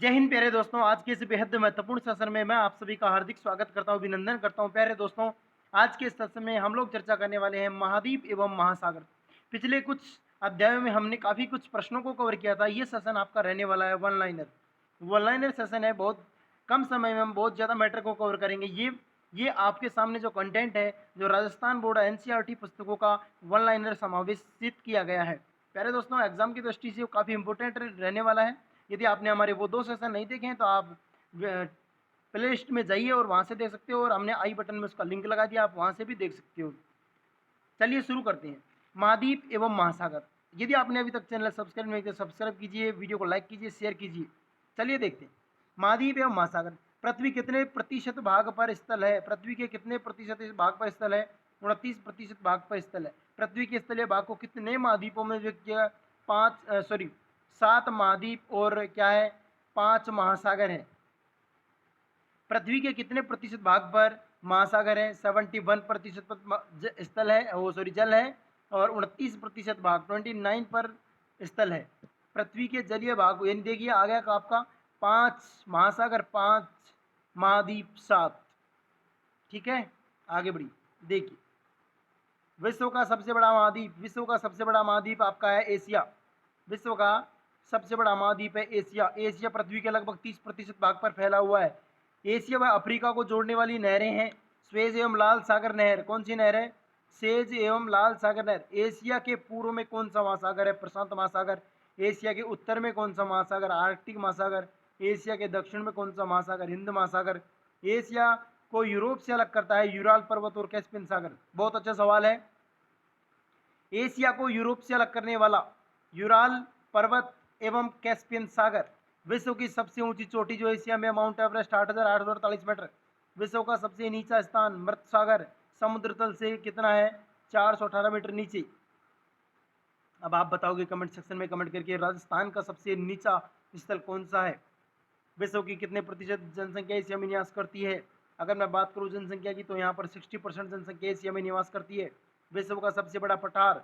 जय हिंद प्यारे दोस्तों। आज के इस बेहद महत्वपूर्ण सेशन में मैं आप सभी का हार्दिक स्वागत करता हूं, अभिनंदन करता हूं। प्यारे दोस्तों, आज के इस सेशन में हम लोग चर्चा करने वाले हैं महाद्वीप एवं महासागर। पिछले कुछ अध्यायों में हमने काफ़ी कुछ प्रश्नों को कवर किया था। ये सेशन आपका रहने वाला है वन लाइनर सेशन है। बहुत कम समय में हम बहुत ज़्यादा मैटर को कवर करेंगे। ये आपके सामने जो कंटेंट है, जो राजस्थान बोर्ड एनसीईआरटी पुस्तकों का वन लाइनर समावेशित किया गया है। प्यारे दोस्तों, एग्जाम की दृष्टि से काफ़ी इंपॉर्टेंट रहने वाला है। यदि आपने हमारे वो 2 सेशन नहीं देखे हैं तो आप प्ले लिस्ट में जाइए और वहाँ से देख सकते हो, और हमने आई बटन में उसका लिंक लगा दिया, आप वहाँ से भी देख सकते हो। चलिए शुरू करते हैं। महाद्वीप एवं महासागर। यदि आपने अभी तक चैनल सब्सक्राइब नहीं किया, सब्सक्राइब कीजिए, वीडियो को लाइक कीजिए, शेयर कीजिए। चलिए देखते हैं। महाद्वीप एवं महासागर। पृथ्वी कितने प्रतिशत भाग पर स्थल है? पृथ्वी के कितने प्रतिशत भाग पर स्थल है? 29% भाग पर स्थल है। पृथ्वी के स्थलीय भाग को कितने महाद्वीपों में विभाजित किया? 7 महाद्वीप और क्या है, 5 महासागर है। पृथ्वी के कितने प्रतिशत भाग पर महासागर है? 71% स्थल है, जल है, और 29% भाग 29 पर स्थल है। पृथ्वी के जलीय भाग यानी देखिए आ गया आपका 5 महासागर, 5 महाद्वीप, 7। ठीक है, आगे बढ़िए। देखिए, विश्व का सबसे बड़ा महाद्वीप आपका है एशिया। विश्व का सबसे बड़ा महाद्वीप है एशिया। एशिया पृथ्वी के लगभग 30% भाग पर फैला हुआ है। एशिया व अफ्रीका को जोड़ने वाली नहरें हैं स्वेज एवं लाल सागर नहर। कौन सी नहर है? सेज एवं लाल सागर नहर। एशिया के पूर्व में कौन सा महासागर है? प्रशांत महासागर। एशिया के उत्तर में कौन सा महासागर? आर्कटिक महासागर। एशिया के दक्षिण में कौन सा महासागर? हिंद महासागर। एशिया को यूरोप से अलग करता है यूराल पर्वत और कैस्पियन सागर। बहुत अच्छा सवाल है। एशिया को यूरोप से अलग करने वाला यूराल पर्वत एवं कैस्पियन सागर। विश्व की सबसे ऊंची चोटी जो एशिया में, माउंट एवरेस्ट 8,848 मीटर। विश्व का सबसे नीचा स्थान मृत सागर, समुद्र तल से कितना है? 418 मीटर नीचे। अब आप बताओगे कमेंट सेक्शन में कमेंट करके, राजस्थान का सबसे नीचा स्थल कौन सा है? विश्व की कितने प्रतिशत जनसंख्या एशिया में निवास करती है? अगर मैं बात करूं जनसंख्या की, तो यहाँ पर 60% जनसंख्या एशिया में निवास करती है। विश्व का सबसे बड़ा पठार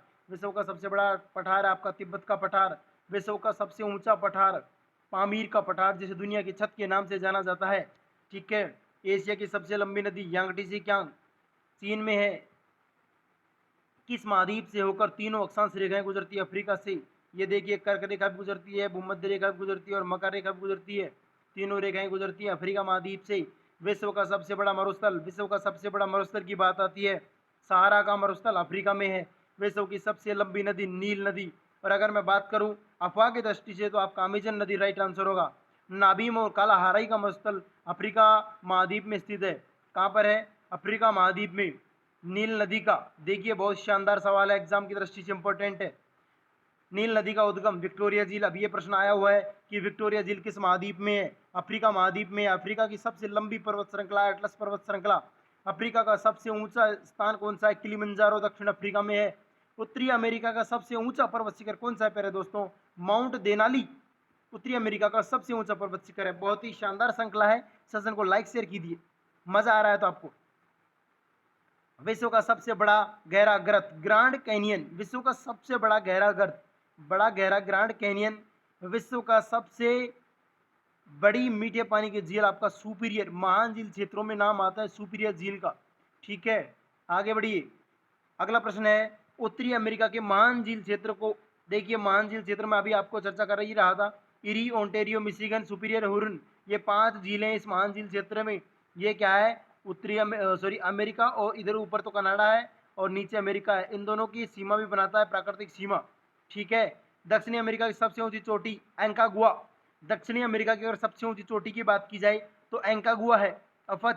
है आपका तिब्बत का पठार। विश्व का सबसे ऊंचा पठार पामीर का पठार, जिसे दुनिया की छत के नाम से जाना जाता है। ठीक है। एशिया की सबसे लंबी नदी यांगटीसी क्यांग चीन में है। किस महाद्वीप से होकर तीनों अक्षांश रेखाएं गुजरती है? अफ्रीका से। ये देखिए, कर्क रेखा भी गुजरती है, भूमध्य रेखा भी गुजरती है और मकर रेखा भी गुजरती है। तीनों रेखाएं गुजरती है अफ्रीका महाद्वीप से। विश्व का सबसे बड़ा मरुस्थल की बात आती है, सहारा का मरुस्थल अफ्रीका में है। विश्व की सबसे लंबी नदी नील नदी। और अगर मैं बात करूं अफवाह की दृष्टि से, तो आपका अमेजन नदी राइट आंसर होगा। नाबीम और कालाहाराई का मरुस्थल अफ्रीका महाद्वीप में स्थित है। कहाँ पर है? अफ्रीका महाद्वीप में। नील नदी का, देखिए बहुत शानदार सवाल है, एग्जाम की दृष्टि से इंपॉर्टेंट है। नील नदी का उद्गम विक्टोरिया झील। अभी ये प्रश्न आया हुआ है कि विक्टोरिया झील किस महाद्वीप में है? अफ्रीका महाद्वीप में। अफ्रीका की सबसे लंबी पर्वत श्रृंखला एटलस पर्वत श्रृंखला। अफ्रीका का सबसे ऊंचा स्थान कौन सा है? किलिमंजारो दक्षिण अफ्रीका में है। उत्तरी अमेरिका का सबसे ऊंचा पर्वत शिखर कौन सा है प्यारे दोस्तों? माउंट देनाली उत्तरी अमेरिका का सबसे ऊंचा पर्वत शिखर है। बहुत ही शानदार श्रृंखला है। सेशन को लाइक शेयर कीजिए, मजा आ रहा है तो आपको। विश्व का सबसे बड़ा गहरा गर्त ग्रांड कैनियन। विश्व का सबसे बड़ा गहरा ग्रांड कैनियन। विश्व का सबसे बड़ी मीठे पानी की झील आपका सुपीरियर। महान झील क्षेत्रों में नाम आता है सुपीरियर झील का। ठीक है, आगे बढ़िए। अगला प्रश्न है, उत्तरी अमेरिका के महान झील क्षेत्र को देखिए। महान झील क्षेत्र में अभी आपको चर्चा कर ही रहा था, eri, Ontario, Michigan, superior, Huron, ये 5 झीलें इस महान झील क्षेत्र में। ये क्या है? अमेरिका, और इधर ऊपर तो कनाडा है और नीचे अमेरिका है। इन दोनों की सीमा भी बनाता है, प्राकृतिक सीमा। ठीक है। दक्षिणी अमेरिका की सबसे ऊंची चोटी एंकागुआ। दक्षिणी अमेरिका की अगर सबसे ऊंची चोटी की बात की जाए तो एंकागुआ है। अफवा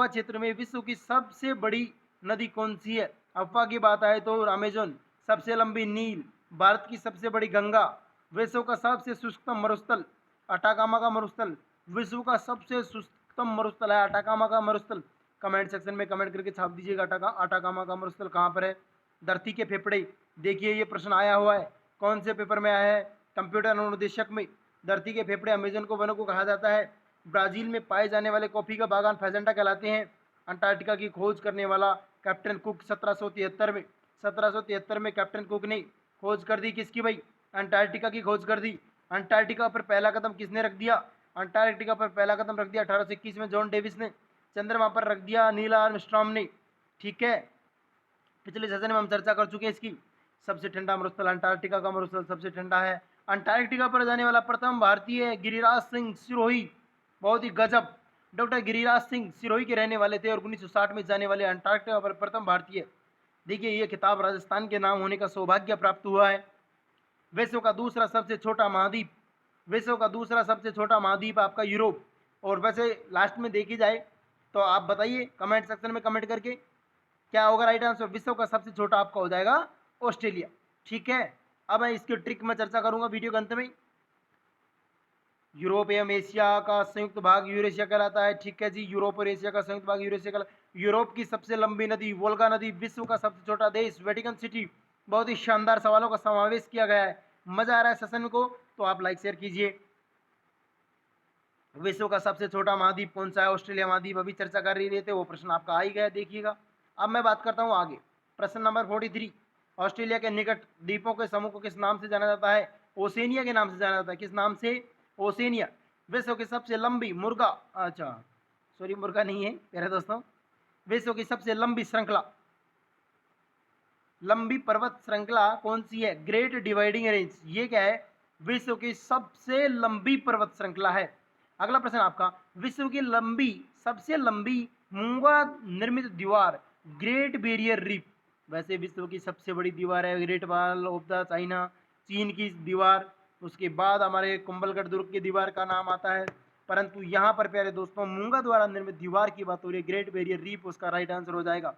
क्षेत्र में विश्व की सबसे बड़ी नदी कौन सी है? अफवा की बात आए तो अमेजन, सबसे लंबी नील, भारत की सबसे बड़ी गंगा, विश्व का सबसे शुष्कतम मरुस्थल अटाकामा का मरुस्थल। विश्व का सबसे शुष्कतम मरुस्थल है अटाकामा का मरुस्थल। कमेंट सेक्शन में कमेंट करके छाप दीजिएगा अटाकामा का मरुस्थल कहाँ पर है। धरती के फेफड़े। देखिए ये प्रश्न आया हुआ है, कौन से पेपर में आया है? कंप्यूटर अनुदेशक में। धरती के फेफड़े अमेजन को वनों को कहा जाता है। ब्राजील में पाए जाने वाले कॉफी का बागान फेजेंटा कहलाते हैं। अंटार्कटिका की खोज करने वाला कैप्टन कुक 1773 में कैप्टन कुक ने खोज कर दी। किसकी भाई? अंटार्कटिका की खोज कर दी। अंटार्कटिका पर पहला कदम किसने रख दिया? अंटार्कटिका पर पहला कदम रख दिया 1821 में जॉन डेविस ने। चंद्रमा पर रख दिया नील आर्मस्ट्रॉन्ग ने। ठीक है, पिछले सेशन में हम चर्चा कर चुके हैं इसकी। सबसे ठंडा मरुस्थल अंटार्कटिका का मरुस्थल सबसे ठंडा है। अंटार्कटिका पर जाने वाला प्रथम भारतीय गिरिराज सिंह सिरोही, बहुत ही गजब। डॉक्टर गिरिराज सिंह सिरोही के रहने वाले थे और 1960 में जाने वाले अंटार्कटिका पर प्रथम भारतीय। देखिए, ये खिताब राजस्थान के नाम होने का सौभाग्य प्राप्त हुआ है। विश्व का दूसरा सबसे छोटा महाद्वीप, विश्व का दूसरा सबसे छोटा महाद्वीप आपका यूरोप। और वैसे लास्ट में देखी जाए तो आप बताइए कमेंट सेक्शन में कमेंट करके क्या होगा राइट आंसर। विश्व का सबसे छोटा आपका हो जाएगा ऑस्ट्रेलिया। ठीक है, अब मैं इसकी ट्रिक में चर्चा करूंगा वीडियो के अंत में। यूरोप एवं एशिया का संयुक्त भाग यूरेशिया कहलाता है। ठीक है जी, यूरोप और एशिया का संयुक्त भाग यूरेशिया कहलाता। यूरोप की सबसे लंबी नदी वोल्गा नदी। विश्व का सबसे छोटा देश वेटिकन सिटी। बहुत ही शानदार सवालों का समावेश किया गया है। मजा आ रहा है सेशन को तो आप लाइक शेयर कीजिए। विश्व का सबसे छोटा महाद्वीप कौन सा है? ऑस्ट्रेलिया महाद्वीप। अभी चर्चा कर रहे थे, वो प्रश्न आपका आ ही गया, देखिएगा। अब मैं बात करता हूँ आगे, प्रश्न नंबर 43। ऑस्ट्रेलिया के निकट द्वीपों के समूह को किस नाम से जाना जाता है? ओसेनिया के नाम से जाना जाता है। किस नाम से? ओसेनिया। विश्व की सबसे लंबी मुर्गा, अच्छा सॉरी मुर्गा नहीं है प्यारे दोस्तों, विश्व की सबसे लंबी श्रृंखला, लंबी पर्वत श्रृंखला कौन सी है? Great dividing range. ये क्या है? विश्व की सबसे लंबी पर्वत श्रृंखला है। अगला प्रश्न आपका, विश्व की लंबी सबसे लंबी मूंगा निर्मित दीवार, ग्रेट बैरियर रीफ। वैसे विश्व की सबसे बड़ी दीवार है great wall of the China, चीन की दीवार। उसके बाद हमारे कुंभलगढ़ दुर्ग की दीवार का नाम आता है। परंतु यहाँ पर प्यारे दोस्तों मूंगा द्वारा निर्मित दीवार की बात हो रही है, ग्रेट बैरियर रीफ उसका राइट आंसर हो जाएगा।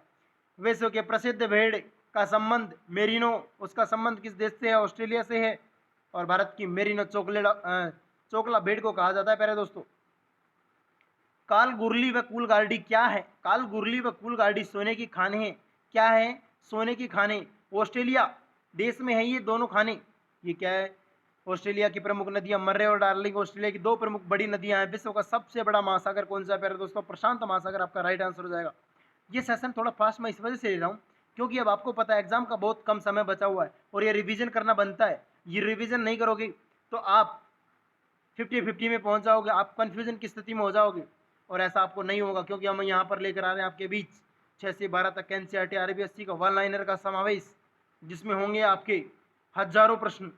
विश्व के प्रसिद्ध भेड़ का संबंध मेरिनो, उसका संबंध किस देश से है? ऑस्ट्रेलिया से है। और भारत की मेरिनो चोकला भेड़ को कहा जाता है प्यारे दोस्तों। काल गुरली व कूलगार्डी क्या है? काल गुरली व कूलगार्डी सोने की खाने हैं। क्या है? सोने की खाने। ऑस्ट्रेलिया देश में है ये दोनों खाने। ये क्या है? ऑस्ट्रेलिया की प्रमुख नदियां मर्रे और डार्लिंग ऑस्ट्रेलिया की दो प्रमुख बड़ी नदियां हैं। विश्व का सबसे बड़ा महासागर कौन सा है प्यारे दोस्तों? प्रशांत महासागर आपका राइट आंसर हो जाएगा। ये सेशन थोड़ा फास्ट मैं इस वजह से ले रहा हूँ क्योंकि अब आपको पता है एग्जाम का बहुत कम समय बचा हुआ है और ये रिवीजन करना बनता है। ये रिवीजन नहीं करोगे तो आप 50-50 में पहुंच जाओगे, आप कंफ्यूजन की स्थिति में हो जाओगे और ऐसा आपको नहीं होगा क्योंकि हम यहाँ पर लेकर आ रहे हैं आपके बीच 6 से 12 तक एनसीईआरटी आरबीएससी का वन लाइनर का समावेश, जिसमें होंगे आपके हजारों प्रश्न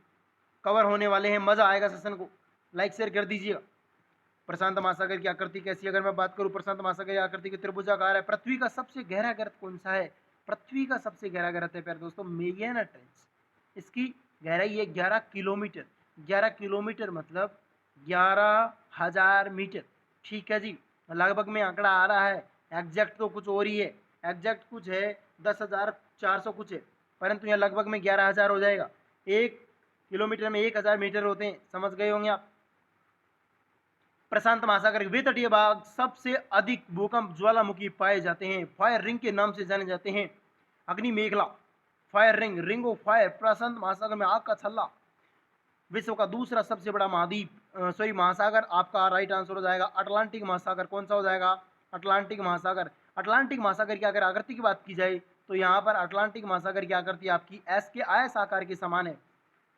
कवर होने वाले हैं। मजा आएगा सेशन को, लाइक शेयर कर दीजिएगा। प्रशांत महासागर की आकृति कैसी? अगर मैं बात करूं प्रशांत महासागर की आकृति की त्रिभुजाकार है। पृथ्वी का सबसे गहरा गर्त कौन सा है? पृथ्वी का सबसे गहरा गर्त है प्यारे दोस्तों मेरियाना ट्रेंच। इसकी गहराई है 11 किलोमीटर। 11 किलोमीटर मतलब 11,000 मीटर। ठीक है जी, लगभग में आंकड़ा आ रहा है, एग्जैक्ट तो कुछ और ही है, एग्जैक्ट कुछ है 10,400 कुछ है, परंतु यहाँ लगभग में 11,000 हो जाएगा। 1 किलोमीटर में 1,000 मीटर होते हैं, समझ गए होंगे आप। प्रशांत महासागर के वे तटीय भाग सबसे अधिक भूकंप ज्वालामुखी पाए जाते हैं, फायर रिंग के नाम से जाने जाते हैं। अग्नि मेखला, fire ring, ring of fire, प्रशांत महासागर में आग का छल्ला। विश्व का दूसरा सबसे बड़ा महाद्वीप सॉरी महासागर आपका राइट आंसर हो जाएगा अटलांटिक महासागर। कौन सा हो जाएगा? अटलांटिक महासागर। अटलांटिक महासागर की अगर आकृति की बात की जाए तो यहाँ पर अटलांटिक महासागर की आकृति आपकी एस के आयस आकार के समान है।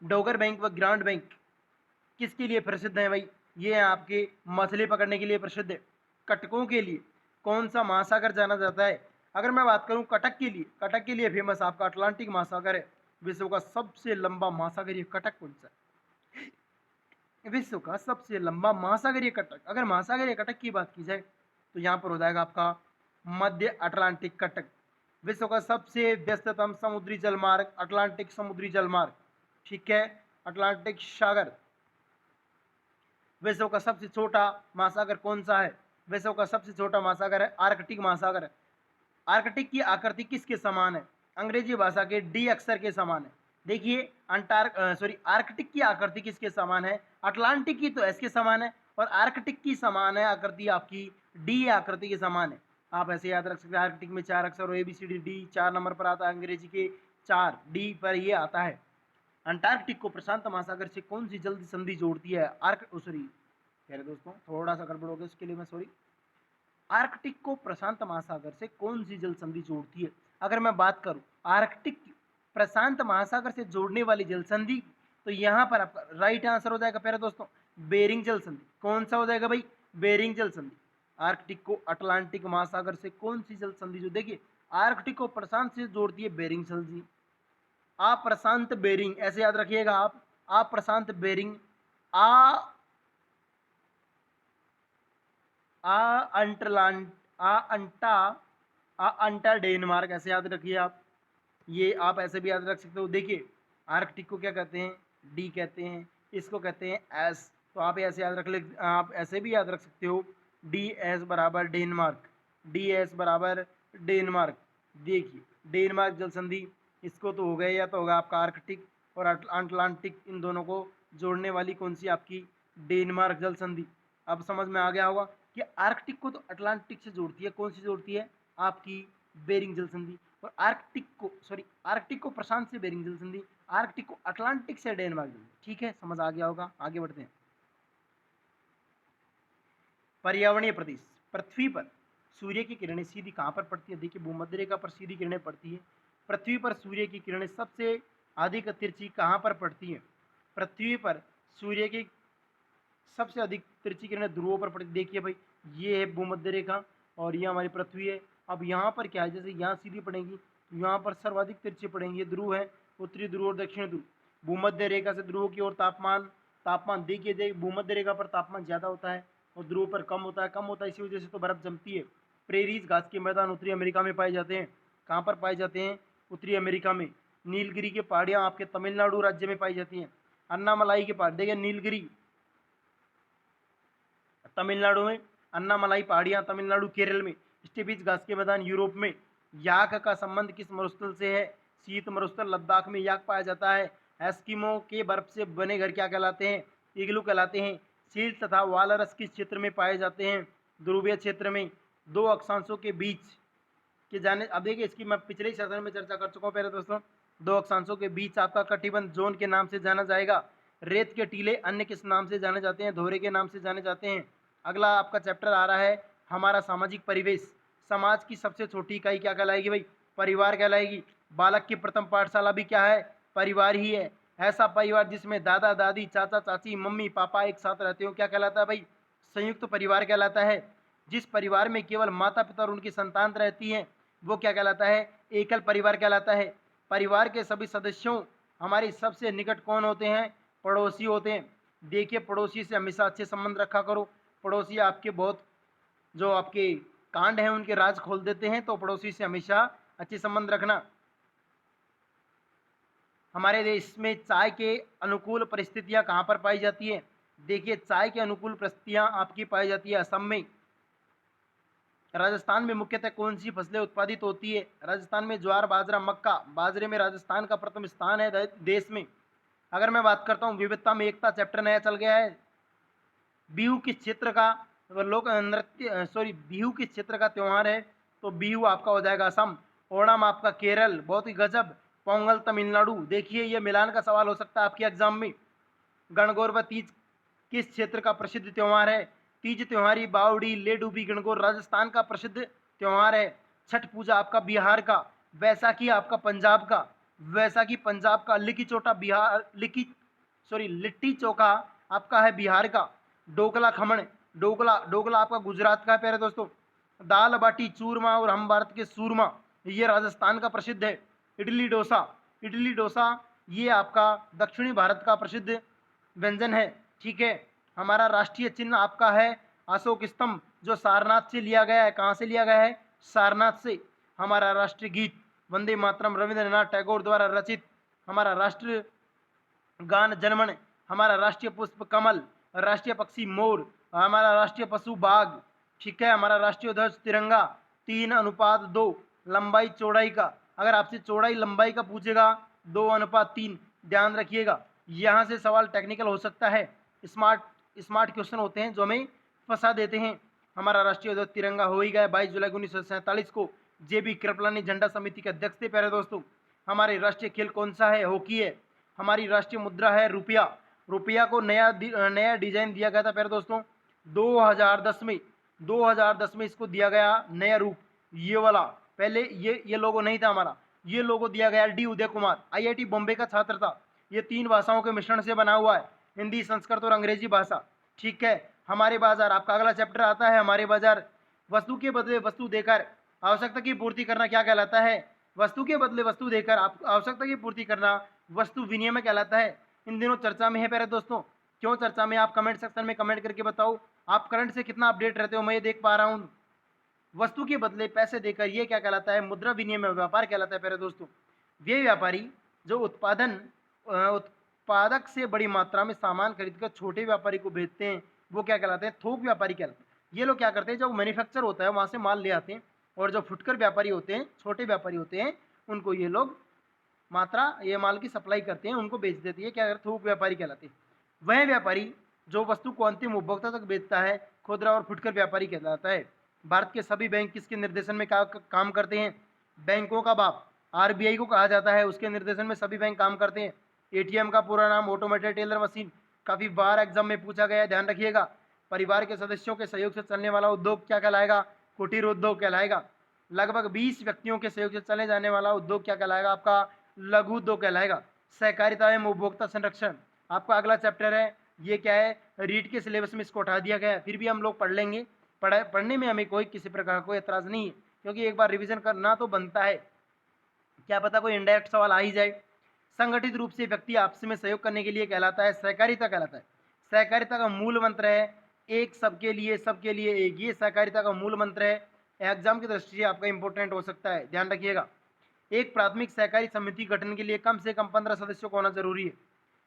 डोगर बैंक व ग्रांड बैंक किसके लिए प्रसिद्ध है भाई? ये आपके मछली पकड़ने के लिए प्रसिद्ध है। कटकों के लिए कौन सा महासागर जाना जाता है? अगर मैं बात करूं कटक के लिए, कटक के लिए फेमस आपका अटलांटिक महासागर है। विश्व का सबसे लंबा महासागर ये कटक कौन सा है? विश्व का सबसे लंबा महासागरीय कटक, अगर महासागरीय कटक की बात की जाए तो यहाँ पर हो जाएगा आपका मध्य अटलांटिक कटक। विश्व का सबसे व्यस्ततम समुद्री जलमार्ग अटलांटिक समुद्री जलमार्ग। ठीक है, अटलांटिक सागर। विश्व का सबसे छोटा महासागर कौन सा है? विश्व का सबसे छोटा महासागर है आर्कटिक महासागर। आर्कटिक की आकृति किसके समान है? अंग्रेजी भाषा के डी अक्षर के समान है। देखिए आर्कटिक की आकृति किसके समान है? अटलांटिक की तो एस के समान है और आर्कटिक की समान है आकृति आपकी डी आकृति के समान है। आप ऐसे याद रख सकते हैं, आर्कटिक में 4 अक्षर और ABCD डी 4 नंबर पर आता है, अंग्रेजी के 4 डी पर ये आता है। अंटार्कटिक को प्रशांत महासागर से कौन सी जल्द संधि जोड़ती है? दोस्तों थोड़ा सा गड़बड़ हो गया, उसके लिए मैं सॉरी। आर्कटिक को प्रशांत महासागर से कौन सी जल संधि जोड़ती है? अगर मैं बात करूं आर्कटिक प्रशांत महासागर से जोड़ने वाली जल संधि तो यहाँ पर आपका राइट आंसर हो जाएगा प्यारे दोस्तों बेरिंग जल संधि। कौन सा हो जाएगा भाई? बेरिंग जल संधि। आर्कटिक को अटलांटिक महासागर से कौन सी जल संधि जो देखिए आर्कटिक को प्रशांत से जोड़ती है? बेरिंग जल संधि। आप प्रशांत बेरिंग ऐसे याद रखिएगा आप प्रशांत बेरिंग आ अंटलांट अंटा डेनमार्क ऐसे याद रखिए आप। ये आप ऐसे भी याद रख सकते हो। देखिए आर्कटिक को क्या कहते हैं? डी कहते हैं, इसको कहते हैं एस। तो आप ऐसे याद रख ले, आप ऐसे भी याद रख सकते हो डी एस बराबर डेनमार्क, डी एस बराबर डेनमार्क। देखिए डेनमार्क जल संधि, इसको तो हो गया या तो होगा आपका आर्कटिक और अटलांटिक, इन दोनों को जोड़ने वाली कौन सी आपकी? डेनमार्क जल संधि। अब समझ में आ गया होगा कि आर्कटिक को तो अटलांटिक से जोड़ती है, कौन सी जोड़ती है? आपकी बेरिंग जल संधि। और आर्कटिक को प्रशांत से बेरिंग जल संधि, आर्कटिक को अटलांटिक से डेनमार्क जल संधि। ठीक है, समझ आ गया होगा। आगे बढ़ते हैं। पर्यावरणीय प्रदेश। पृथ्वी पर सूर्य की किरणें सीधी कहाँ पर पड़ती है? देखिए भूमध्य रेखा पर सीधी किरणें पड़ती है। पृथ्वी पर सूर्य की किरणें सबसे अधिक तिरछी कहाँ पर पड़ती है? पृथ्वी पर सूर्य की सबसे अधिक तिरछी किरणें ध्रुवों पर पड़ती। देखिए भाई ये है भूमध्य रेखा और ये हमारी पृथ्वी है। अब यहाँ पर क्या है, जैसे यहाँ सीधी पड़ेंगी तो यहाँ पर सर्वाधिक तिरछी पड़ेंगी। ये ध्रुव है, उत्तरी ध्रुव और दक्षिण ध्रुव। भूमध्य रेखा से ध्रुव की ओर तापमान देखिए भूमध्य रेखा पर तापमान ज्यादा होता है और ध्रुव पर कम होता है। इसी वजह से तो बर्फ जमती है। प्रेरीज घास के मैदान उत्तरी अमेरिका में पाए जाते हैं। कहाँ पर पाए जाते हैं? उत्तरी अमेरिका में। नीलगिरी की पहाड़ियाँ आपके तमिलनाडु राज्य में पाई जाती हैं। अन्नामलाई की पहाड़ी देखिए नीलगिरी तमिलनाडु में, अन्नामलाई पहाड़ियाँ तमिलनाडु केरल में, स्टेपीज घास के मैदान यूरोप में। याक का संबंध किस मरुस्थल से है? शीत मरुस्थल लद्दाख में याक पाया जाता है। एस्किमो के बर्फ से बने घर क्या कहलाते हैं? इग्लू कहलाते हैं। सील तथा वालरस किस क्षेत्र में पाए जाते हैं? ध्रुवीय क्षेत्र में। दो अक्षांशों के बीच के जाने, अब देखिए इसकी मैं पिछले सेशन में चर्चा कर चुका हूँ पहले दोस्तों। दो अक्षांशों के बीच आपका कटिबंध जोन के नाम से जाना जाएगा। रेत के टीले अन्य किस नाम से जाने जाते हैं? धोरे के नाम से जाने जाते हैं। अगला आपका चैप्टर आ रहा है हमारा सामाजिक परिवेश। समाज की सबसे छोटी इकाई क्या कहलाएगी भाई? परिवार कहलाएगी। बालक की प्रथम पाठशाला भी क्या है? परिवार ही है। ऐसा परिवार जिसमें दादा दादी चाचा चाची मम्मी पापा एक साथ रहते हो क्या कहलाता है भाई? संयुक्त परिवार कहलाता है। जिस परिवार में केवल माता पिता और उनकी संतान रहती है वो क्या कहलाता है? एकल परिवार कहलाता है। परिवार के सभी सदस्यों हमारे सबसे निकट कौन होते हैं? पड़ोसी होते हैं। देखिए पड़ोसी से हमेशा अच्छे संबंध रखा करो। पड़ोसी आपके बहुत जो आपके कांड हैं उनके राज खोल देते हैं, तो पड़ोसी से हमेशा अच्छे संबंध रखना। हमारे देश में चाय के अनुकूल परिस्थितियां कहाँ पर पाई जाती है? देखिए चाय के अनुकूल परिस्थितियां आपकी पाई जाती है असम में। राजस्थान में मुख्यतः कौन सी फसलें उत्पादित होती है? राजस्थान में ज्वार बाजरा मक्का। बाजरे में राजस्थान का प्रथम स्थान है देश में। अगर मैं बात करता हूँ विविधता में एकता, चैप्टर नया चल गया है। बिहू किस क्षेत्र का लोक नृत्य बिहू किस क्षेत्र का त्यौहार है? तो बिहू आपका हो जाएगा असम। ओणम आपका केरल, बहुत ही गजब। पोंगल तमिलनाडु। देखिए ये मिलान का सवाल हो सकता है आपके एग्जाम में। गणगौर व तीज किस क्षेत्र का प्रसिद्ध त्यौहार है? तीज त्योहारी बावड़ी लेडूबी गणगौर राजस्थान का प्रसिद्ध त्यौहार है। छठ पूजा आपका बिहार का। बैसाखी आपका पंजाब का। वैसाखी पंजाब का। लिट्टी चोखा आपका है बिहार का। डोकला खमण डोकला आपका गुजरात का है प्यारे दोस्तों। दाल बाटी चूरमा और हम भारत के सूरमा ये राजस्थान का प्रसिद्ध है। इडली डोसा ये आपका दक्षिणी भारत का प्रसिद्ध व्यंजन है। ठीक है, हमारा राष्ट्रीय चिन्ह आपका है अशोक स्तंभ, जो सारनाथ से लिया गया है। कहाँ से लिया गया है? सारनाथ से। हमारा राष्ट्रीय गीत वंदे मातरम रविंद्रनाथ टैगोर द्वारा रचित। हमारा राष्ट्रीय गान जनमन। हमारा राष्ट्रीय पुष्प कमल। राष्ट्रीय पक्षी मोर। हमारा राष्ट्रीय पशु बाघ। ठीक है, हमारा राष्ट्रीय ध्वज तिरंगा। 3:2 लंबाई चौड़ाई का। अगर आपसे चौड़ाई लंबाई का पूछेगा 2:3 ध्यान रखिएगा। यहाँ से सवाल टेक्निकल हो सकता है। स्मार्ट क्वेश्चन होते हैं जो हमें फंसा देते हैं। हमारा राष्ट्रीय ध्वज तिरंगा हो ही गया 22 जुलाई 1947 को। JB कृपलानी झंडा समिति के अध्यक्ष थे प्यारे दोस्तों। हमारे राष्ट्रीय खेल कौन सा है? हॉकी है। हमारी राष्ट्रीय मुद्रा है रुपया। रुपया को नया डिजाइन दिया गया था प्यारे दोस्तों 2010 में इसको दिया गया नया रूप। ये वाला पहले ये लोगो नहीं था हमारा, ये लोगो दिया गया डी उदय कुमार, IIT बॉम्बे का छात्र था। ये 3 भाषाओं के मिश्रण से बना हुआ है, हिंदी, संस्कृत और अंग्रेजी भाषा। ठीक है, हमारे बाजार, आपका अगला चैप्टर आता है हमारे बाजार। वस्तु के बदले वस्तु देकर आवश्यकता की पूर्ति करना क्या कहलाता है? वस्तु के बदले वस्तु देकर आप आवश्यकता की पूर्ति करना वस्तु विनिमय कहलाता है। इन दिनों चर्चा में है प्यारे दोस्तों। क्यों चर्चा में? आप कमेंट सेक्शन में कमेंट करके बताओ। आप करंट से कितना अपडेट रहते हो, मैं ये देख पा रहा हूँ। वस्तु के बदले पैसे देकर ये क्या कहलाता है? मुद्रा विनिमय व्यापार कहलाता है प्यारे दोस्तों। वे व्यापारी जो उत्पादक से बड़ी मात्रा में सामान खरीदकर छोटे व्यापारी को बेचते हैं, वो क्या कहलाते हैं? थोक व्यापारी कहलाते हैं। ये लोग क्या करते हैं, जो मैन्युफैक्चर होता है वहाँ से माल ले आते हैं, और जो फुटकर व्यापारी होते हैं, छोटे व्यापारी होते हैं, उनको ये लोग ये माल की सप्लाई करते हैं, उनको बेच देती है। क्या करते? थोक व्यापारी कहलाते हैं। वह व्यापारी जो वस्तु को अंतिम उपभोक्ता तक बेचता है, खुदरा और फुटकर व्यापारी कहलाता है। भारत के सभी बैंक किसके निर्देशन में काम करते हैं? बैंकों का बाप आरबीआई को कहा जाता है, उसके निर्देशन में सभी बैंक काम करते हैं। एटीएम का पूरा नाम ऑटोमेटेड टेलर मशीन, काफ़ी बार एग्जाम में पूछा गया है, ध्यान रखिएगा। परिवार के सदस्यों के सहयोग से चलने वाला उद्योग क्या कहलाएगा? कुटीर उद्योग कहलाएगा। लगभग 20 व्यक्तियों के सहयोग से चले जाने वाला उद्योग क्या कहलाएगा? आपका लघु उद्योग कहलाएगा। सहकारिता एवं उपभोक्ता संरक्षण आपका अगला चैप्टर है। ये क्या है? रीट के सिलेबस में इसको हटा दिया गया है, फिर भी हम लोग पढ़ लेंगे। पढ़ने में हमें किसी प्रकार का कोई एतराज़ नहीं है, क्योंकि एक बार रिवीजन करना तो बनता है। क्या पता कोई इनडायरेक्ट सवाल आ ही जाए। संगठित रूप से व्यक्ति आपस में सहयोग करने के लिए कहलाता है, सहकारिता कहलाता है। सहकारिता का मूल मंत्र है एक सबके लिए एक, ये सहकारिता का मूल मंत्र है। एग्जाम की दृष्टि से आपका इंपॉर्टेंट हो सकता है, ध्यान रखिएगा। एक प्राथमिक सहकारी समिति गठन के लिए कम से कम 15 सदस्यों का होना जरूरी है।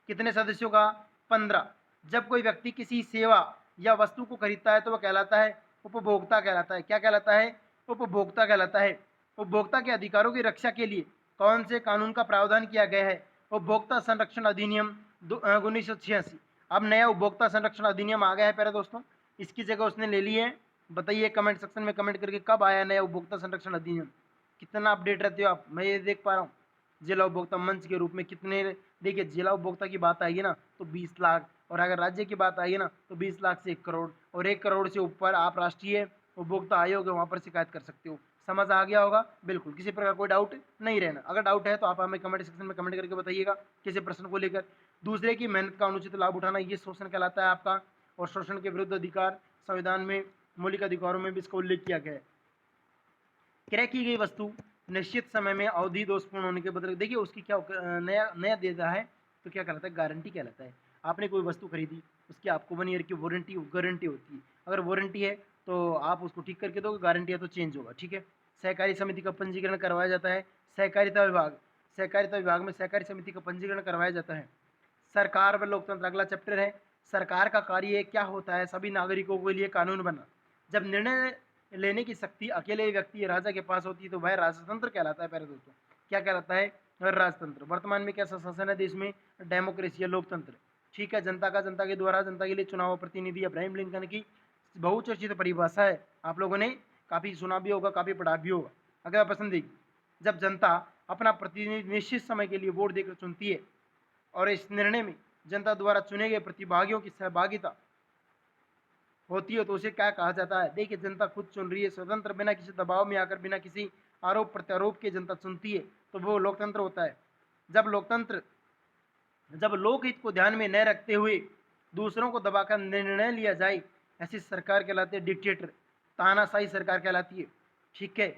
कितने सदस्यों का? 15। जब कोई व्यक्ति किसी सेवा या वस्तु को खरीदता है तो वह कहलाता है उपभोक्ता कहलाता है। क्या कहलाता है? उपभोक्ता कहलाता है। उपभोक्ता के अधिकारों की रक्षा के लिए कौन से कानून का प्रावधान किया गया है? उपभोक्ता संरक्षण अधिनियम 1986। अब नया उपभोक्ता संरक्षण अधिनियम आ गया है प्यारे दोस्तों, इसकी जगह उसने ले ली है। बताइए कमेंट सेक्शन में कमेंट करके कब आया नया उपभोक्ता संरक्षण अधिनियम। कितना अपडेट रहते हो आप, मैं ये देख पा रहा हूँ। जिला उपभोक्ता मंच के रूप में कितने, देखिए जिला उपभोक्ता की बात आएगी ना तो 20 लाख, और अगर राज्य की बात आएगी ना तो 20 लाख से 1 करोड़, और 1 करोड़ से ऊपर आप राष्ट्रीय उपभोक्ता आयोग है वहाँ पर शिकायत कर सकते हो। समझ आ गया होगा? बिल्कुल, किसी प्रकार कोई डाउट नहीं रहना। अगर डाउट है तो आप हमें कमेंट सेक्शन में कमेंट करके बताइएगा किसी प्रश्न को लेकर। दूसरे की मेहनत का अनुचित लाभ उठाना ये शोषण कहलाता है आपका, और शोषण के विरुद्ध अधिकार संविधान में मौलिक अधिकारों में भी इसका उल्लेख किया गया है। क्रय की गई वस्तु निश्चित समय में अवधि दोषपूर्ण होने के बदले, देखिए उसकी क्या नया देता है तो क्या कहलाता है? गारंटी कहलाता है। आपने कोई वस्तु खरीदी, उसकी आपको 1 ईयर की गारंटी होती है। अगर वारंटी है तो आप उसको ठीक करके दोगे, गारंटी है तो चेंज होगा। ठीक है। सहकारी समिति का पंजीकरण करवाया जाता है। सहकारिता विभाग में सहकारी समिति का पंजीकरण करवाया जाता है। सरकार व लोकतंत्र अगला चैप्टर है। सरकार का कार्य क्या होता है? सभी नागरिकों के लिए कानून बना। जब निर्णय लेने की शक्ति अकेले व्यक्ति या राजा के पास होती है तो वह राजतंत्र कहलाता है प्यारे दोस्तों। क्या कहलाता है? राजतंत्र। वर्तमान में कैसा शासन है देश में? डेमोक्रेसी या लोकतंत्र। ठीक है। जनता के द्वारा जनता के लिए चुनाव प्रतिनिधि अब्राहम लिंकन की बहुचर्चित परिभाषा है, आप लोगों ने काफ़ी सुना भी होगा, काफ़ी पढ़ा भी होगा। अगर पसंद देखिए, जब जनता अपना प्रतिनिधि निश्चित समय के लिए वोट देकर चुनती है और इस निर्णय में जनता द्वारा चुने गए प्रतिभागियों की सहभागिता होती है तो उसे क्या कहा जाता है? देखिए जनता खुद चुन रही है, स्वतंत्र, बिना किसी दबाव में आकर, बिना किसी आरोप प्रत्यारोप के जनता चुनती है तो वो लोकतंत्र होता है। जब लोकहित को ध्यान में न रखते हुए दूसरों को दबाकर निर्णय लिया जाए, ऐसी सरकार कहलाती है डिक्टेटर, तानाशाही सरकार कहलाती है। ठीक है।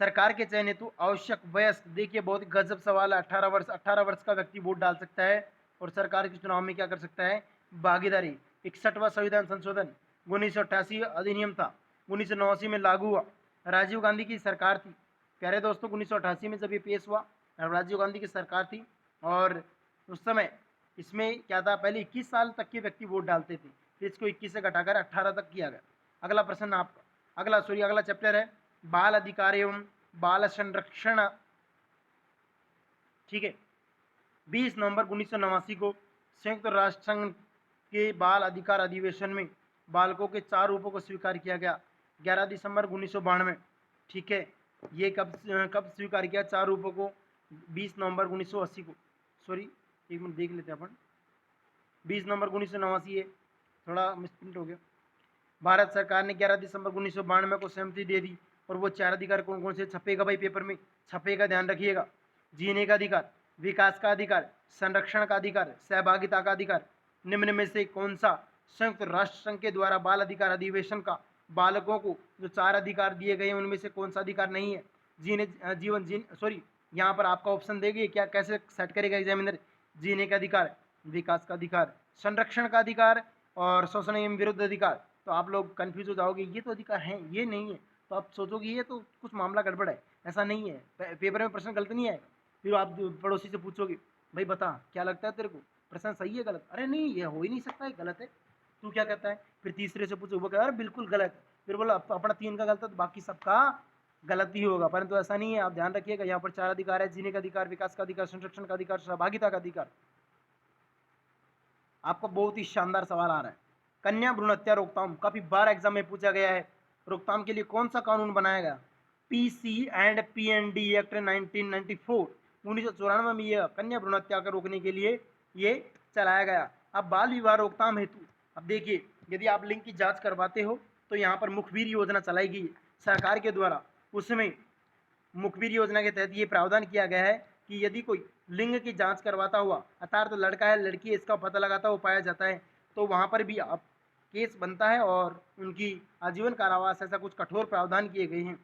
सरकार के चयन हेतु आवश्यक वयस्क, देखिए बहुत गजब सवाल है। 18 वर्ष का व्यक्ति वोट डाल सकता है और सरकार के चुनाव में क्या कर सकता है? भागीदारी। 61वां संविधान संशोधन 1988 अधिनियम था, 1989 में लागू हुआ। राजीव गांधी की सरकार थी प्यारे दोस्तों। 1988 में जब ये पेश हुआ, राजीव गांधी की सरकार थी, और उस समय इसमें क्या था? पहले 21 साल तक के व्यक्ति वोट डालते थे, फिर इसको 21 से घटाकर 18 तक किया गया। अगला प्रश्न आपका, अगला चैप्टर है बाल अधिकार एवं बाल संरक्षण। ठीक है। 20 नवंबर 1989 को संयुक्त राष्ट्र संघ के बाल अधिकार अधिवेशन में बालकों के 4 रूपों को स्वीकार किया गया। 11 दिसंबर 1992। ठीक है। ये कब स्वीकार किया 4 रूपों को? 20 नवंबर 1980 को। सॉरी, एक मिनट देख लेते हैं अपन। 20 नवंबर 1989 है, थोड़ा मिसप्रिंट हो गया। भारत सरकार ने 11 दिसंबर 1992 को सहमति दे दी, और वो 4 अधिकार कौन कौन से? छपेगा भाई, पेपर में छपेगा, ध्यान रखिएगा। जीने का अधिकार, विकास का अधिकार, संरक्षण का अधिकार, सहभागिता का अधिकार। निम्न में से कौन सा संयुक्त राष्ट्र संघ के द्वारा बाल अधिकार अधिवेशन का बालकों को जो 4 अधिकार दिए गए हैं उनमें से कौन सा अधिकार नहीं है? यहाँ पर आपका ऑप्शन देगी क्या, कैसे सेट करेगा एग्जामिनर? जीने का अधिकार, विकास का अधिकार, संरक्षण का अधिकार और शोषण एवं विरुद्ध अधिकार। तो आप लोग कंफ्यूज हो जाओगे, ये तो अधिकार है, ये नहीं है, तो आप सोचोगे ये तो कुछ मामला गड़बड़ है। ऐसा नहीं है, पेपर में प्रश्न गलत नहीं आएगा। फिर आप पड़ोसी से पूछोगे भाई बता क्या लगता है तेरे को, प्रश्न सही है गलत? अरे नहीं, ये हो ही नहीं सकता, है गलत है। तू क्या कहता है? फिर तीसरे से पूछो, वो कह अरे बिल्कुल गलत है। फिर बोला अपना 3 का गलत है तो बाकी सबका गलत ही होगा, परंतु ऐसा नहीं है। आप ध्यान रखिएगा, यहाँ पर 4 अधिकार है, जीने का अधिकार, विकास का अधिकार, संरक्षण का अधिकार, सहभागिता का अधिकार। आपको बहुत ही शानदार सवाल आ रहा है, कन्या भ्रूण हत्या रोकथाम, काफी बार एग्जाम में पूछा गया है। रोकथाम के लिए कौन सा कानून बनाया गया? पीसी एंड पीएनडी एक्ट 1994, 1994 में यह कन्या भ्रूण हत्या को रोकने के लिए ये चलाया गया। अब बाल विवाह रोकथाम हेतु, अब देखिए यदि आप लिंग की जांच करवाते हो तो यहाँ पर मुखबिर योजना चलाई गई सरकार के द्वारा। उसमें मुखबिर योजना के तहत ये प्रावधान किया गया है कि यदि कोई लिंग की जांच करवाता हुआ, अर्थात तो लड़का है लड़की है इसका पता लगाता हुआ पाया जाता है, तो वहाँ पर भी आप केस बनता है और उनकी आजीवन कारावास, ऐसा कुछ कठोर प्रावधान किए गए हैं।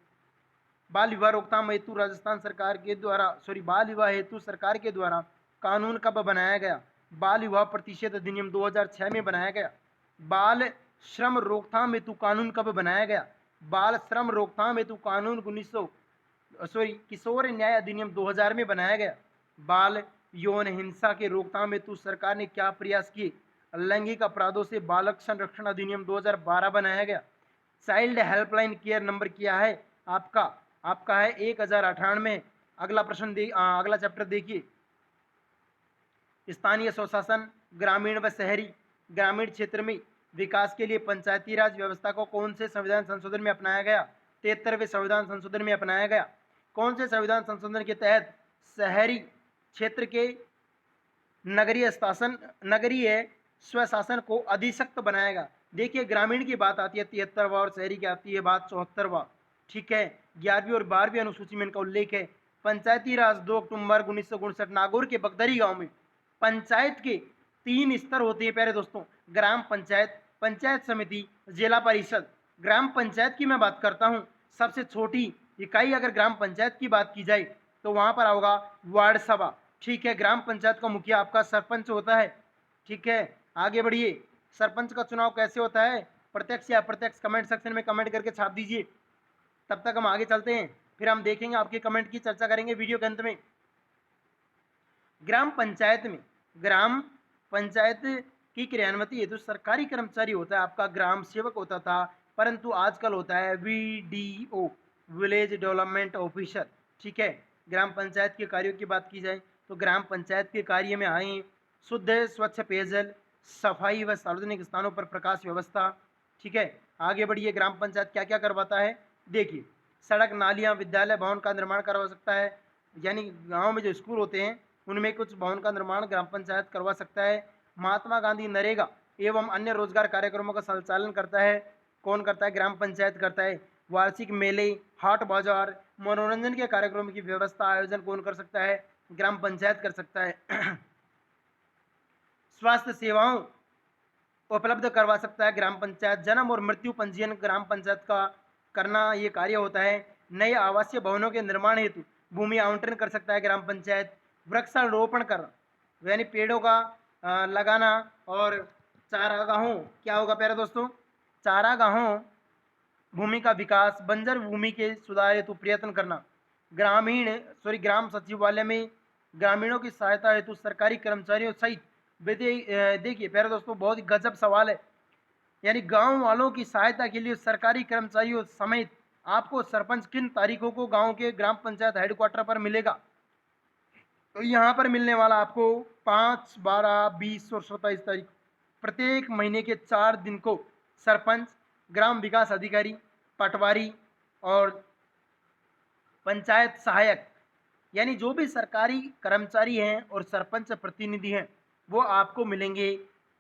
बाल विवाह रोकथाम हेतु राजस्थान सरकार के द्वारा बाल विवाह हेतु सरकार के द्वारा कानून कब बनाया गया? बाल विवाह प्रतिषेध अधिनियम 2006 में बनाया गया। बाल श्रम रोकथाम हेतु कानून कब बनाया गया? बाल श्रम रोकथाम हेतु कानून किशोर न्याय अधिनियम 2000 में बनाया गया। बाल यौन हिंसा के रोकथाम हेतु सरकार ने क्या प्रयास किए? लैंगिक अपराधों से बालक संरक्षण अधिनियम 2012 बनाया गया। चाइल्ड हेल्पलाइन केयर नंबर क्या है आपका है 1098। अगला प्रश्न अगला चैप्टर देखिए, स्थानीय स्वशासन ग्रामीण व शहरी। ग्रामीण क्षेत्र में विकास के लिए पंचायती राज व्यवस्था को कौन से संविधान संशोधन में अपनाया गया? 73वें संविधान संशोधन में अपनाया गया। कौन से संविधान संशोधन के तहत शहरी क्षेत्र के नगरीय स्वशासन को अधिशक्त बनाएगा? देखिए ग्रामीण की बात आती है 73वां और शहरी की आती है बात 74वां। ठीक है, 11वीं और 12वीं अनुसूची में इनका उल्लेख है। पंचायती राज 2 अक्टूबर 1959 नागौर के बगदरी गांव में। पंचायत के 3 स्तर होते हैं प्यारे दोस्तों, ग्राम पंचायत, पंचायत समिति, जिला परिषद। ग्राम पंचायत की मैं बात करता हूँ, सबसे छोटी इकाई अगर ग्राम पंचायत की बात की जाए तो वहाँ पर होगा वार्ड सभा। ठीक है, ग्राम पंचायत का मुखिया आपका सरपंच होता है। ठीक है, आगे बढ़िए, सरपंच का चुनाव कैसे होता है? प्रत्यक्ष या अप्रत्यक्ष? कमेंट सेक्शन में कमेंट करके छाप दीजिए। तब तक हम आगे चलते हैं, फिर हम देखेंगे आपके कमेंट की चर्चा करेंगे वीडियो के अंत में। ग्राम पंचायत की क्रियान्विति हेतु सरकारी कर्मचारी होता है आपका ग्राम सेवक होता था, परंतु आजकल होता है वीडीओ, विलेज डेवलपमेंट ऑफिसर। ठीक है, ग्राम पंचायत के कार्यों की बात की जाए तो ग्राम पंचायत के कार्य में आए शुद्ध स्वच्छ पेयजल, सफाई व सार्वजनिक स्थानों पर प्रकाश व्यवस्था। ठीक है, आगे बढ़िए, ग्राम पंचायत क्या क्या करवाता है? देखिए, सड़क, नालियाँ, विद्यालय, भवन का निर्माण करवा सकता है, यानी गांव में जो स्कूल होते हैं उनमें कुछ भवन का निर्माण ग्राम पंचायत करवा सकता है। महात्मा गांधी नरेगा एवं अन्य रोजगार कार्यक्रमों का संचालन करता है, कौन करता है? ग्राम पंचायत करता है। वार्षिक मेले, हाट बाजार, मनोरंजन के कार्यक्रमों की व्यवस्था आयोजन कौन कर सकता है? ग्राम पंचायत कर सकता है। स्वास्थ्य सेवाओं उपलब्ध करवा सकता है ग्राम पंचायत। जन्म और मृत्यु पंजीयन ग्राम पंचायत का करना ये कार्य होता है। नए आवासीय भवनों के निर्माण हेतु भूमि आवंटन कर सकता है ग्राम पंचायत। वृक्षारोपण कर, यानी पेड़ों का लगाना, और चारागाहों, क्या होगा प्यारे दोस्तों? चारागाहों भूमि का विकास, बंजर भूमि के सुधार हेतु प्रयत्न करना। ग्राम सचिवालय में ग्रामीणों की सहायता हेतु सरकारी कर्मचारियों सहित देखिए प्यारे दोस्तों, बहुत ही गजब सवाल है, यानी गांव वालों की सहायता के लिए सरकारी कर्मचारियों समेत आपको सरपंच किन तारीखों को गांव के ग्राम पंचायत हेडक्वार्टर पर मिलेगा? तो यहाँ पर मिलने वाला आपको 5, 12, 20 और 27 तारीख, प्रत्येक महीने के 4 दिन को सरपंच, ग्राम विकास अधिकारी, पटवारी और पंचायत सहायक, यानी जो भी सरकारी कर्मचारी हैं और सरपंच प्रतिनिधि हैं वो आपको मिलेंगे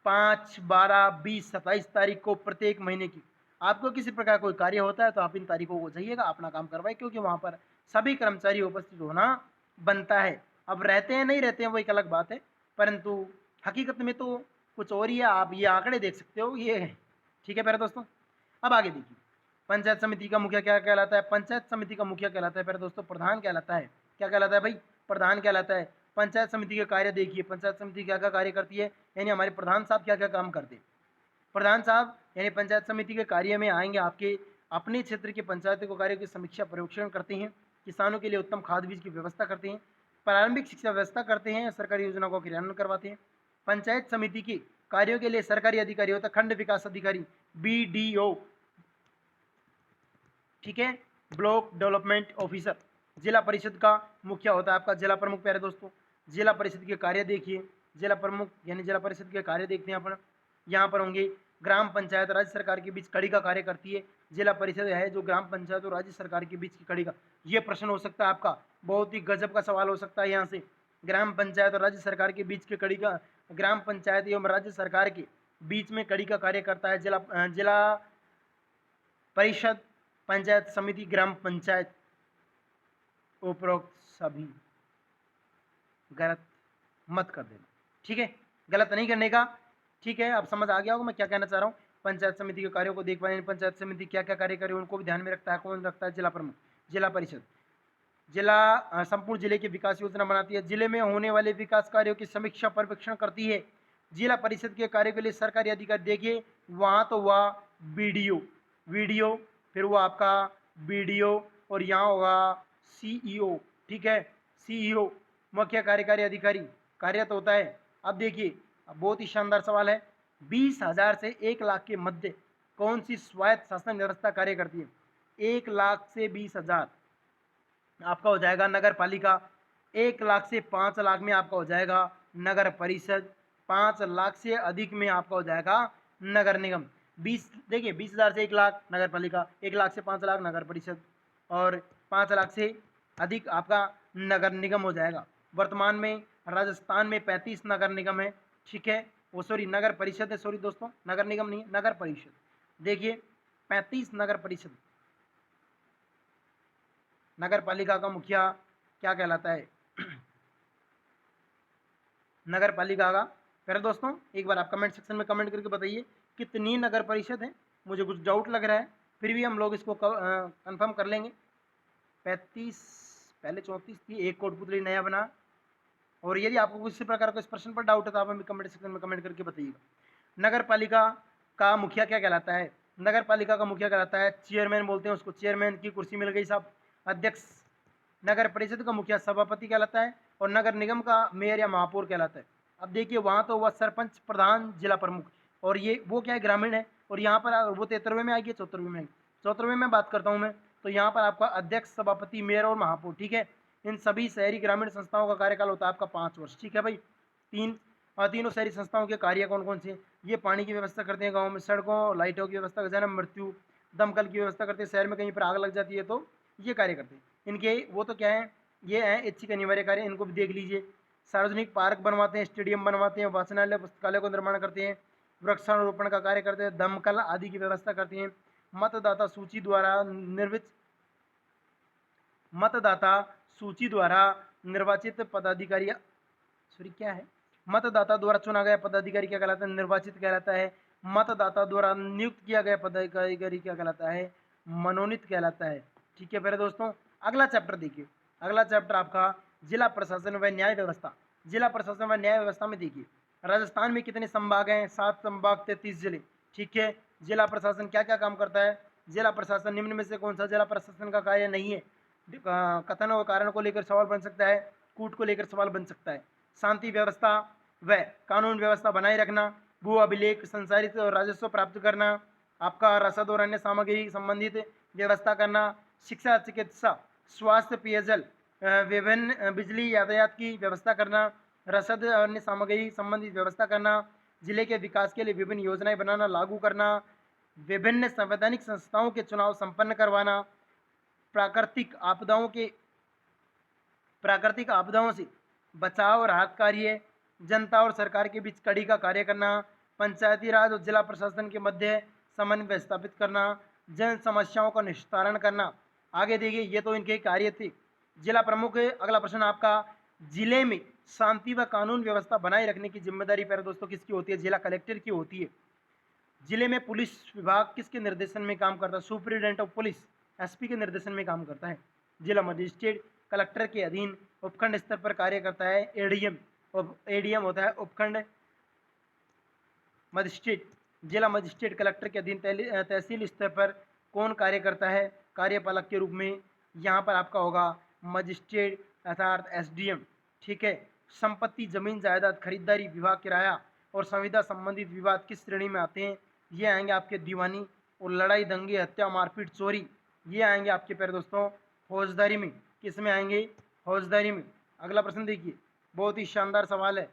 5, 12, 20, 27 तारीख को प्रत्येक महीने की। आपको किसी प्रकार कोई कार्य होता है तो आप इन तारीखों को जाइएगा, अपना काम करवाए, क्योंकि वहाँ पर सभी कर्मचारी उपस्थित होना बनता है। अब रहते हैं नहीं रहते हैं वो एक अलग बात है, परंतु हकीकत में तो कुछ और ही है। आप ये आंकड़े देख सकते हो ये है। ठीक है प्यारे दोस्तों, अब आगे देखिए पंचायत समिति का मुखिया क्या कहलाता है। पंचायत समिति का मुखिया कहलाता है प्यारे दोस्तों प्रधान कहलाता है। क्या कहलाता है भाई, प्रधान कहलाता है। पंचायत समिति के कार्य देखिए, पंचायत समिति क्या क्या कार्य करती है, यानी हमारे प्रधान साहब क्या क्या काम करते हैं। प्रधान साहब यानी पंचायत समिति के कार्य में आएंगे, आपके अपने क्षेत्र के पंचायतों को कार्यों की समीक्षा पर्यवेक्षण करते हैं, किसानों के लिए उत्तम खाद बीज की व्यवस्था करते हैं, प्रारंभिक शिक्षा व्यवस्था करते हैं, सरकारी योजनाओं का क्रियान्वयन करवाते हैं। पंचायत समिति के कार्यों के लिए सरकारी अधिकारी होता है खंड विकास अधिकारी, BDO। ठीक है, ब्लॉक डेवलपमेंट ऑफिसर। जिला परिषद का मुखिया होता है आपका जिला प्रमुख। प्यारे दोस्तों जिला परिषद के कार्य देखिए, जिला प्रमुख यानी जिला परिषद के कार्य देखते हैं अपन। यहाँ पर होंगे ग्राम पंचायत राज्य सरकार के बीच कड़ी का कार्य करती है। जिला परिषद है जो ग्राम पंचायत और राज्य सरकार के बीच की कड़ी का, ये प्रश्न हो सकता है आपका, बहुत ही गजब का सवाल हो सकता है यहाँ से। ग्राम पंचायत और राज्य सरकार के बीच की कड़ी का, ग्राम पंचायत एवं राज्य सरकार के बीच में कड़ी का कार्य करता है जिला परिषद, पंचायत समिति, ग्राम पंचायत। उपरोक्त सभी गलत मत कर देना, ठीक है, गलत नहीं करने का। ठीक है, अब समझ आ गया होगा मैं क्या कहना चाह रहा हूँ। पंचायत समिति के कार्यों को देख पाए, पंचायत समिति क्या क्या कार्य करे उनको भी ध्यान में रखता है। कौन रखता है, जिला प्रमुख। जिला परिषद जिला संपूर्ण जिले की विकास योजना बनाती है, जिले में होने वाले विकास कार्यों की समीक्षा पर्यवेक्षण करती है। जिला परिषद के कार्य के लिए सरकारी अधिकारी देखिए, वहाँ तो हुआ वीडियो, फिर वो आपका BDO, और यहाँ होगा CEO। ठीक है, CEO मुख्य कार्यकारी अधिकारी, कार्य तो होता है। अब देखिए, अब बहुत ही शानदार सवाल है, 20,000 से 1 लाख के मध्य कौन सी स्वायत्त शासन व्यवस्था कार्य करती है। 1 लाख से 20,000 आपका हो जाएगा नगर पालिका, 1 लाख से 5 लाख में आपका हो जाएगा नगर परिषद, 5 लाख से अधिक में आपका हो जाएगा नगर निगम। 20 देखिए 20,000 से 1 लाख नगर पालिका, 1 लाख से 5 लाख नगर परिषद, और 5 लाख से अधिक आपका नगर निगम हो जाएगा। वर्तमान में राजस्थान में 35 नगर निगम है। ठीक है, वो सॉरी नगर परिषद है, सॉरी दोस्तों, नगर निगम नहीं है, नगर परिषद। देखिए 35 नगर परिषद। नगर पालिका का मुखिया क्या कहलाता है, नगर पालिका का। फिर दोस्तों एक बार आप कमेंट सेक्शन में कमेंट करके बताइए कितनी नगर परिषद है, मुझे कुछ डाउट लग रहा है, फिर भी हम लोग इसको कंफर्म कर लेंगे। 35, पहले 34 थी, एक कोटपुतली नया बना। और यदि आपको किसी प्रकार का इस प्रश्न पर डाउट है तो आप हमें कमेंट सेक्शन में कमेंट करके बताइएगा। नगर पालिका का मुखिया क्या कहलाता है, नगर पालिका का मुखिया कहलाता है चेयरमैन, बोलते हैं उसको, चेयरमैन की कुर्सी मिल गई साहब, अध्यक्ष। नगर परिषद का मुखिया सभापति कहलाता है, और नगर निगम का मेयर या महापौर कहलाता है। अब देखिए वहाँ तो हुआ सरपंच, प्रधान, जिला प्रमुख, और ये वो क्या है, ग्रामीण है। और यहाँ पर वो 73वें में आएगी, 74वें में आएगी, 74वें में बात करता हूँ मैं, तो यहाँ पर आपका अध्यक्ष, सभापति, मेयर और महापौर। ठीक है, इन सभी शहरी ग्रामीण संस्थाओं का कार्यकाल होता है आपका 5 वर्ष। ठीक है भाई, तीनों शहरी संस्थाओं के कार्य कौन कौन से, ये पानी की व्यवस्था करते हैं गाँव में, सड़कों लाइटों की व्यवस्था, जन्म मृत्यु, दमकल की व्यवस्था करते हैं, शहर में कहीं पर आग लग जाती है तो ये कार्य करते हैं। इनके वो तो क्या है, ये है ऐच्छिक अनिवार्य कार्य, इनको भी देख लीजिए। सार्वजनिक पार्क बनवाते हैं, स्टेडियम बनवाते हैं, वाचनालय पुस्तकालय को निर्माण करते हैं, वृक्षारोपण का कार्य करते हैं, दमकल आदि की व्यवस्था करते हैं। मतदाता सूची द्वारा निर्वाचित पदाधिकारी, सॉरी क्या है, मतदाता द्वारा चुना गया पदाधिकारी क्या कहलाता है, निर्वाचित कहलाता है। मतदाता द्वारा नियुक्त किया गया पदाधिकारी क्या कहलाता है, मनोनीत कहलाता है। ठीक है प्यारे दोस्तों, अगला चैप्टर देखिए, अगला चैप्टर आपका जिला प्रशासन व न्याय व्यवस्था। जिला प्रशासन व न्याय व्यवस्था में देखिए राजस्थान में कितने संभाग हैं, 7 संभाग, 33 जिले। ठीक है, जिला प्रशासन क्या क्या काम करता है, जिला प्रशासन निम्न में से कौन सा जिला प्रशासन का कार्य नहीं है। कथन और कारण को लेकर सवाल बन सकता है, कूट को लेकर सवाल बन सकता है। शांति व्यवस्था व कानून व्यवस्था बनाए रखना, भू अभिलेख संसारित और राजस्व प्राप्त करना, आपका रसद और अन्य सामग्री संबंधित व्यवस्था करना, शिक्षा, चिकित्सा, स्वास्थ्य, पेयजल, विभिन्न बिजली, यातायात की व्यवस्था करना, रसद और अन्य सामग्री संबंधित व्यवस्था करना, जिले के विकास के लिए विभिन्न योजनाएं बनाना, लागू करना, विभिन्न संवैधानिक संस्थाओं के चुनाव संपन्न करवाना, प्राकृतिक आपदाओं से बचाव और राहत कार्य, जनता और सरकार के बीच कड़ी का कार्य करना, पंचायती राज और जिला प्रशासन के मध्य समन्वय स्थापित करना, जन समस्याओं का निस्तारण करना। आगे देखिए, ये तो इनके कार्य थे। जिला प्रमुख, अगला प्रश्न आपका, जिले में शांति व कानून व्यवस्था बनाए रखने की जिम्मेदारी प्यारे दोस्तों किसकी होती है? जिला कलेक्टर की होती है। जिले में पुलिस विभाग किसके निर्देशन में काम करता है? सुप्रिटेंडेंट ऑफ पुलिस, एसपी के निर्देशन में काम करता है। जिला मजिस्ट्रेट कलेक्टर के अधीन उपखंड स्तर पर कार्य करता है। एडीएम, और एडीएम होता है उपखंड मजिस्ट्रेट। जिला मजिस्ट्रेट कलेक्टर के अधीन तहसील स्तर पर कौन कार्य करता है? कार्यपालक के रूप में। यहाँ पर आपका होगा मजिस्ट्रेट अर्थात एसडीएम। ठीक है। संपत्ति, जमीन जायदाद, खरीदारी, विवाह, किराया और संविदा संबंधित विवाद किस श्रेणी में आते हैं? ये आएंगे आपके दीवानी। और लड़ाई, दंगे, हत्या, मारपीट, चोरी, ये आएंगे आपके प्यारे दोस्तों फौजदारी में। किस में आएंगे? फौजदारी में। अगला प्रश्न देखिए, बहुत ही शानदार सवाल है।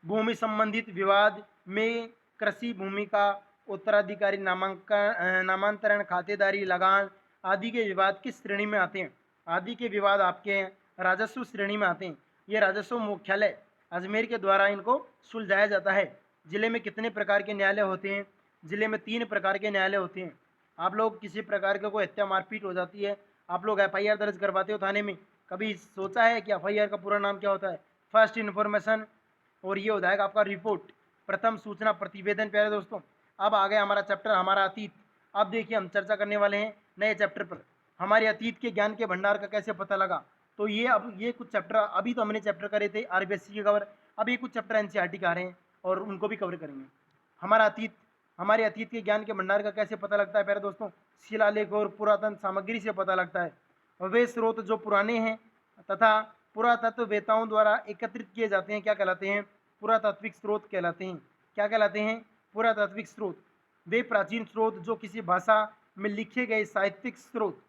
भूमि संबंधित विवाद में कृषि भूमि का उत्तराधिकारी, नामांतरण, खातेदारी, लगान आदि के विवाद किस श्रेणी में आते हैं? आदि के विवाद आपके राजस्व श्रेणी में आते हैं। ये राजस्व मुख्यालय अजमेर के द्वारा इनको सुलझाया जाता है। जिले में कितने प्रकार के न्यायालय होते हैं? जिले में 3 प्रकार के न्यायालय होते हैं। आप लोग किसी प्रकार का कोई हत्या मारपीट हो जाती है, आप लोग एफआईआर दर्ज करवाते हो थाने में, कभी सोचा है कि एफआईआर का पूरा नाम क्या होता है? फर्स्ट इन्फॉर्मेशन, और ये हो जाएगा आपका रिपोर्ट, प्रथम सूचना प्रतिवेदन। प्यारे दोस्तों, अब आ गया हमारा चैप्टर हमारा अतीत। अब देखिए हम चर्चा करने वाले हैं नए चैप्टर पर, हमारे अतीत के ज्ञान के भंडार का कैसे पता लगा। तो ये कुछ चैप्टर, अभी तो हमने चैप्टर करे थे आरबीएससी के कवर, अब ये कुछ चैप्टर एनसीईआरटी के आ रहे हैं और उनको भी कवर करेंगे। हमारा अतीत, हमारे अतीत के ज्ञान के भंडार का कैसे पता लगता है प्यारे दोस्तों? शिलालेख और पुरातन सामग्री से पता लगता है। वे स्रोत जो पुराने हैं तथा पुरातत्ववेताओं द्वारा एकत्रित किए जाते हैं क्या कहलाते हैं? पुरातात्विक स्रोत कहलाते हैं। क्या कहलाते हैं? पुरातात्विक स्रोत। वे प्राचीन स्रोत जो किसी भाषा में लिखे गए साहित्यिक स्रोत,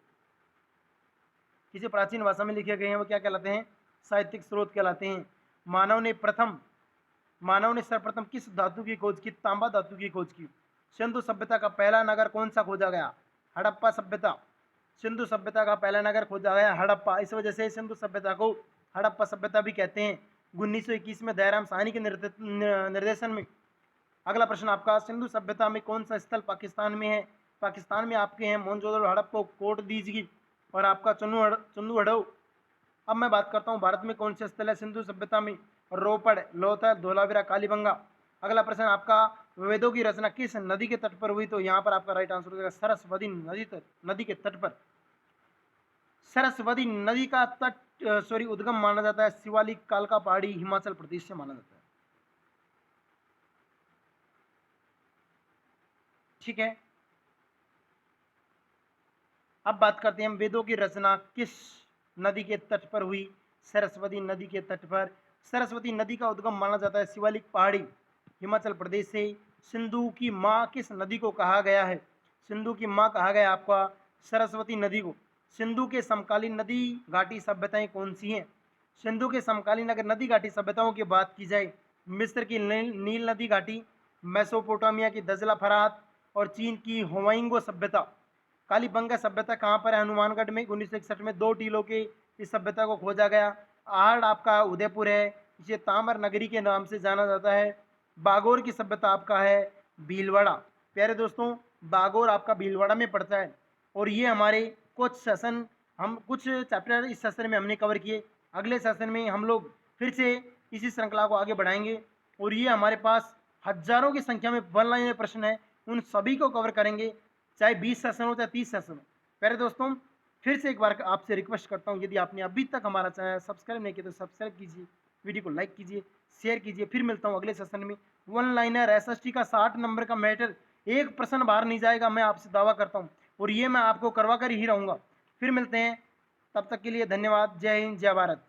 किसी प्राचीन भाषा में लिखे गए हैं, वो क्या कहलाते हैं? साहित्यिक स्रोत कहलाते हैं। मानव ने सर्वप्रथम किस धातु की खोज की? तांबा धातु की खोज की। सिंधु सभ्यता का पहला नगर कौन सा खोजा गया? हड़प्पा सभ्यता। सिंधु सभ्यता का पहला नगर खोजा गया हड़प्पा, इस वजह से सिंधु सभ्यता को हड़प्पा सभ्यता भी कहते हैं। 1921 में दयाराम साहनी के निर्देशन में। अगला प्रश्न आपका, सिंधु सभ्यता में कौन सा स्थल पाकिस्तान में है? पाकिस्तान में आपके हैं मोहनजोदड़ो, हड़प्पा, कोट दीजगी और आपका चंदू हड़ो। अब मैं बात करता हूँ भारत में कौन से स्थल है सिंधु सभ्यता में? रोपड़, लोथल, धोलावीरा, कालीबंगा। अगला प्रश्न आपका, वेदों की रचना किस नदी के तट पर हुई? तो यहाँ पर आपका राइट आंसर हो जाएगा सरस्वती नदी के तट पर। सरस्वती नदी का उद्गम माना जाता है शिवालिक कालका पहाड़ी हिमाचल प्रदेश से माना जाता है। ठीक है। अब बात करते हैं हम, वेदों की रचना किस नदी के तट पर हुई? सरस्वती नदी के तट पर। सरस्वती नदी का उद्गम माना जाता है शिवालिक पहाड़ी हिमाचल प्रदेश से। सिंधु की माँ किस नदी को कहा गया है? सिंधु की माँ कहा गया आपका सरस्वती नदी को। सिंधु के समकालीन नदी घाटी सभ्यताएं कौन सी हैं? सिंधु के समकालीन अगर नदी घाटी सभ्यताओं की बात की जाए, मिस्र की नील नदी घाटी, मेसोपोटामिया की दजला फरात और चीन की होवांगो सभ्यता। कालीबंगा सभ्यता कहाँ पर है? हनुमानगढ़ में 1961 में 2 टीलों के इस सभ्यता को खोजा गया। आहड़ आपका उदयपुर है, इसे ताम्र नगरी के नाम से जाना जाता है। बागोर की सभ्यता आपका है भीलवाड़ा। प्यारे दोस्तों, बागोर आपका भीलवाड़ा में पड़ता है। और ये हमारे कुछ सेशन, हम कुछ चैप्टर इस सेशन में हमने कवर किए। अगले सेशन में हम लोग फिर से इसी श्रृंखला को आगे बढ़ाएंगे और ये हमारे पास हजारों की संख्या में वन लाइनर प्रश्न है, उन सभी को कवर करेंगे, चाहे 20 सेशन हो चाहे 30 सेशन हो। प्यारे दोस्तों, फिर से एक बार आपसे रिक्वेस्ट करता हूँ, यदि आपने अभी तक हमारा चैनल सब्सक्राइब नहीं किया तो सब्सक्राइब कीजिए, वीडियो को लाइक कीजिए, शेयर कीजिए। फिर मिलता हूँ अगले सेशन में। वन लाइनर एसएसटी का 60 नंबर का मैटर, एक प्रश्न बाहर नहीं जाएगा, मैं आपसे दावा करता हूँ, और ये मैं आपको करवा कर ही रहूँगा। फिर मिलते हैं, तब तक के लिए धन्यवाद। जय हिंद, जय भारत।